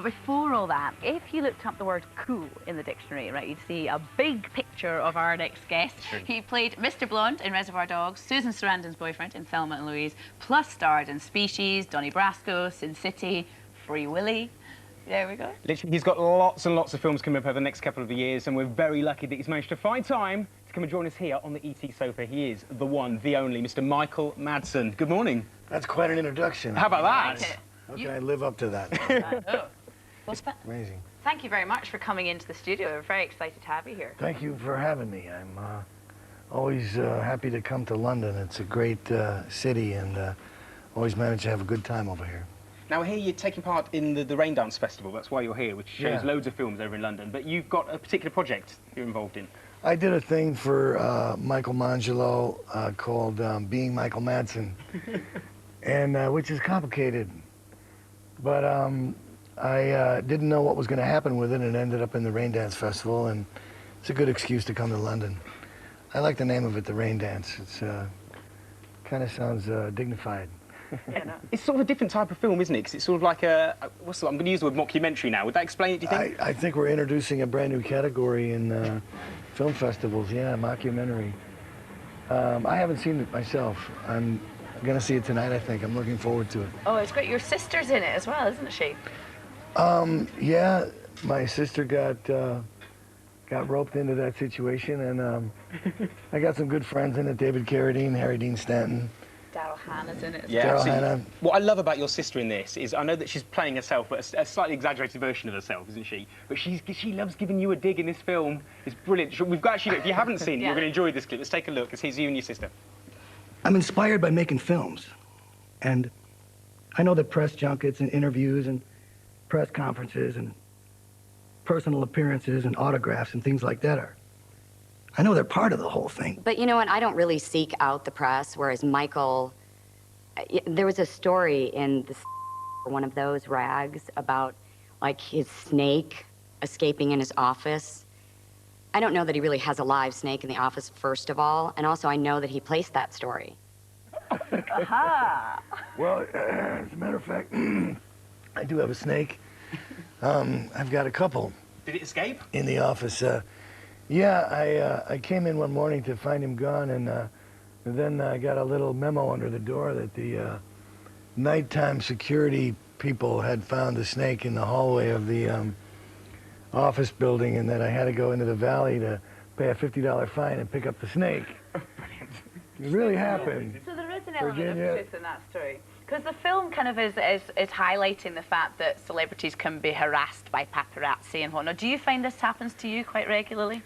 But before all that, if you looked up the word cool in the dictionary, right, you'd see a big picture of our next guest. He played Mr. Blonde in Reservoir Dogs, Susan Sarandon's boyfriend in Thelma and Louise, plus starred in Species, Donnie Brasco, Sin City, Free Willy. There we go. Literally, he's got lots and lots of films coming up over the next couple of years, and we're very lucky that he's managed to find time to come and join us here on the ET sofa. He is the one, the only, Mr. Michael Madsen. Good morning. That's quite an introduction. How about that? Like it. How can I live up to that? Well, Amazing. thank you very much for coming into the studio. We're very excited to have you here. Thank you for having me. I'm always happy to come to London. It's a great city, and always manage to have a good time over here. Now, here you're taking part in the Raindance Festival. That's why you're here, which shows Yeah. loads of films over in London. But you've got a particular project you're involved in. I did a thing for Michael Mangelo called Being Michael Madsen, and which is complicated. But I didn't know what was going to happen with it, and ended up in the Raindance Festival, and it's a good excuse to come to London. I like the name of it, the Raindance. It's kind of sounds dignified. It's sort of a different type of film, isn't it? Because it's sort of like a... I'm going to use the word mockumentary now. Would that explain it, do you think? I think we're introducing a brand new category in film festivals, yeah, mockumentary. I haven't seen it myself. I'm going to see it tonight, I think. I'm looking forward to it. Oh, it's got your sister's in it as well, isn't she? Yeah, my sister got roped into that situation, and I got some good friends in it, David Carradine, Harry Dean Stanton. Daryl Hannah's in it as Yeah, well. Daryl Hannah. What I love about your sister in this is I know that she's playing herself, but a slightly exaggerated version of herself, isn't she? But she loves giving you a dig in this film. It's brilliant. We've got actually, if you haven't seen it, you're going to enjoy this clip. Let's take a look. It's you and your sister. I'm inspired by making films, and I know that press junkets and interviews and press conferences and personal appearances and autographs and things like that I know they're part of the whole thing. But you know what? I don't really seek out the press, whereas Michael, there was a story in one of those rags about like his snake escaping in his office. I don't know that he really has a live snake in the office, first of all, and also I know that he placed that story. Aha! Well, as a matter of fact, I do have a snake. I've got a couple. Did it escape? In the office. Yeah, I came in one morning to find him gone, and then I got a little memo under the door that the nighttime security people had found the snake in the hallway of the office building, and that I had to go into the valley to pay a $50 fine and pick up the snake. It really happened. So there is an element Virginia. of truth in that story. Because the film kind of is highlighting the fact that celebrities can be harassed by paparazzi and whatnot. Do you find this happens to you quite regularly?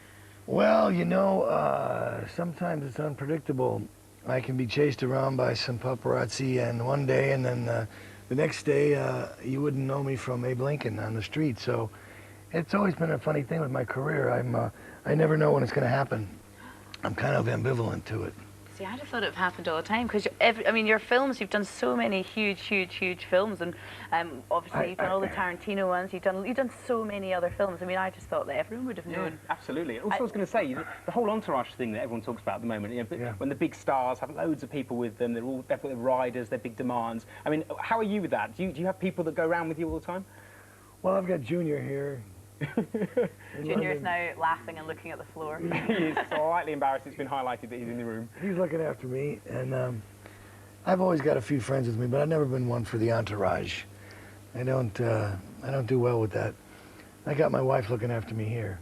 Well, you know, sometimes it's unpredictable. I can be chased around by some paparazzi and one day, and then the next day you wouldn't know me from Abe Lincoln on the street. So it's always been a funny thing with my career. I never know when it's going to happen. I'm kind of ambivalent to it. See, I'd have thought it happened all the time because, I mean, your films, you've done so many huge films, and obviously you've done all the Tarantino ones. You've done so many other films. I mean, I just thought that everyone would have known. Absolutely. Also, I was going to say, the whole entourage thing that everyone talks about at the moment, you know, when the big stars have loads of people with them, they've got their riders, their big demands. I mean, how are you with that? Do you have people that go around with you all the time? Well, I've got Junior here. Junior's now laughing and looking at the floor. He's slightly embarrassed. It's been highlighted that he's in the room. He's looking after me, and I've always got a few friends with me, but I've never been one for the entourage. I don't do well with that. I got my wife looking after me here.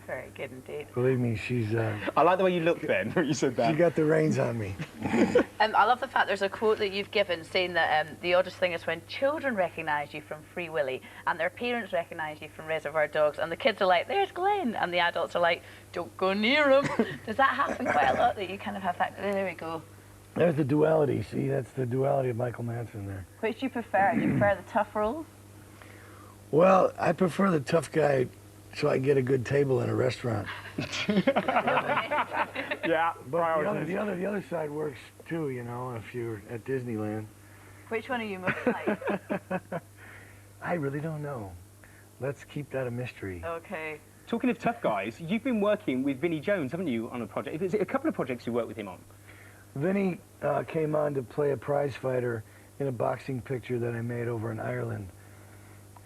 Very good indeed. Believe me, she's... I like the way you looked then when you said that. She got the reins on me. I love the fact there's a quote that you've given saying that the oddest thing is when children recognise you from Free Willy and their parents recognise you from Reservoir Dogs, and the kids are like, there's Glenn, and the adults are like, don't go near him. Does that happen quite a lot, that you kind of have that, there we go. There's the duality, see, that's the duality of Michael Madsen there. Which do you prefer? Do you prefer the tough roles? Well, I prefer the tough guy so I can get a good table in a restaurant. Yeah, but the other side works too, you know, if you're at Disneyland. Which one are you most like? I really don't know. Let's keep that a mystery. Okay. Talking of tough guys, you've been working with Vinnie Jones, haven't you, on a project? Is it a couple of projects you worked with him on? Vinnie came on to play a prize fighter in a boxing picture that I made over in Ireland.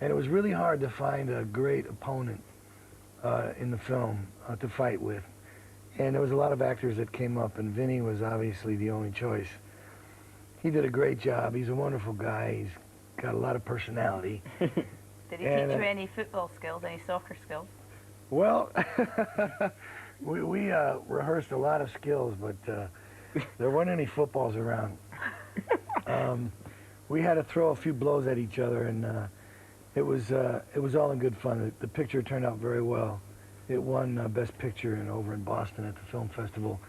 And it was really hard to find a great opponent in the film to fight with. And there was a lot of actors that came up, and Vinny was obviously the only choice. He did a great job. He's a wonderful guy. He's got a lot of personality. Did he teach you any football skills, any soccer skills? Well, we rehearsed a lot of skills, but there weren't any footballs around. We had to throw a few blows at each other, and it was all in good fun. The picture turned out very well. It won Best Picture over in Boston at the film festival.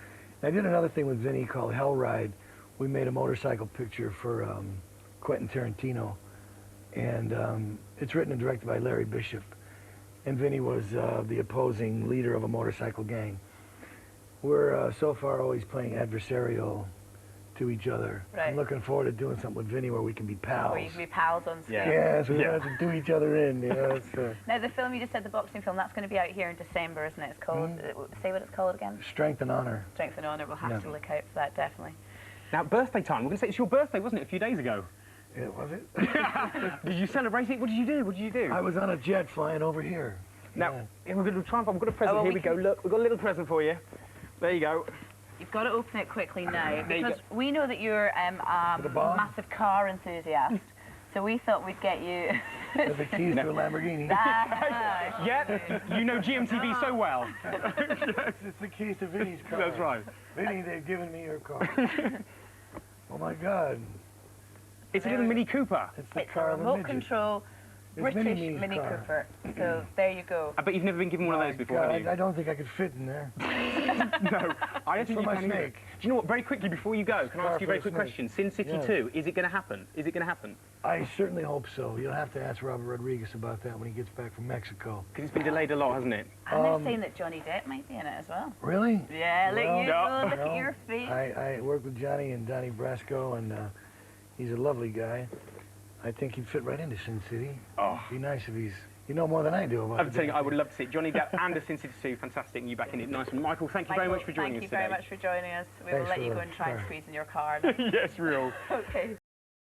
And I did another thing with Vinny called Hell Ride. We made a motorcycle picture for Quentin Tarantino, and it's written and directed by Larry Bishop. And Vinny was the opposing leader of a motorcycle gang. We're so far always playing adversarial to each other. Right. I'm looking forward to doing something with Vinny where we can be pals. Where you can be pals on screen. Yeah, so we don't have to do each other in, you know. It's, Now, the film you just said, the boxing film, that's going to be out here in December, isn't it? It's called, say what it's called again? Strength and Honor. Strength and Honour. We'll have to look out for that, definitely. Now, birthday time. We're going to say it's your birthday, wasn't it, a few days ago? Yeah, was it? Did you celebrate it? What did you do? What did you do? I was on a jet flying over here. Now, we're going to try and... I've got a present here. We go. Look, we've got a little present for you. There you go. You've got to open it quickly now, because we know that you're a massive car enthusiast, so we thought we'd get you... With the keys to a Lamborghini. Yeah, you know GMTV so well. Yes, it's the keys to Vinny's car. That's right. Vinny, they've given me your car. Oh my God. It's a little Mini Cooper. It's the It's car a of a remote midget. control British Mini Mini car. Cooper. So there you go. I bet you've never been given one of those before, God, have you? I don't think I could fit in there. No, I don't think for you my can either. snake. Do you know what, very quickly before you go, can I ask you a very quick snake. question? Sin City Yeah. 2, is it going to happen? Is it going to happen? I certainly hope so. You'll have to ask Robert Rodriguez about that when he gets back from Mexico. Because it's been delayed a lot, hasn't it? And they're saying that Johnny Depp might be in it as well. Really? Yeah, look, Well, you go, look at your face. I worked with Johnny and Donnie Brasco, and he's a lovely guy. I think he'd fit right into Sin City. Oh. It'd be nice if he's... You know more than I do about I'm telling you, I would love to see it. Johnny Depp and a Sin City 2, fantastic, and you back in it. Nice one. Michael, thank you very much for joining us today. Thank you very much for joining us. We will Thanks let for you the go and try and car. squeeze in your car. Yes, real. Okay.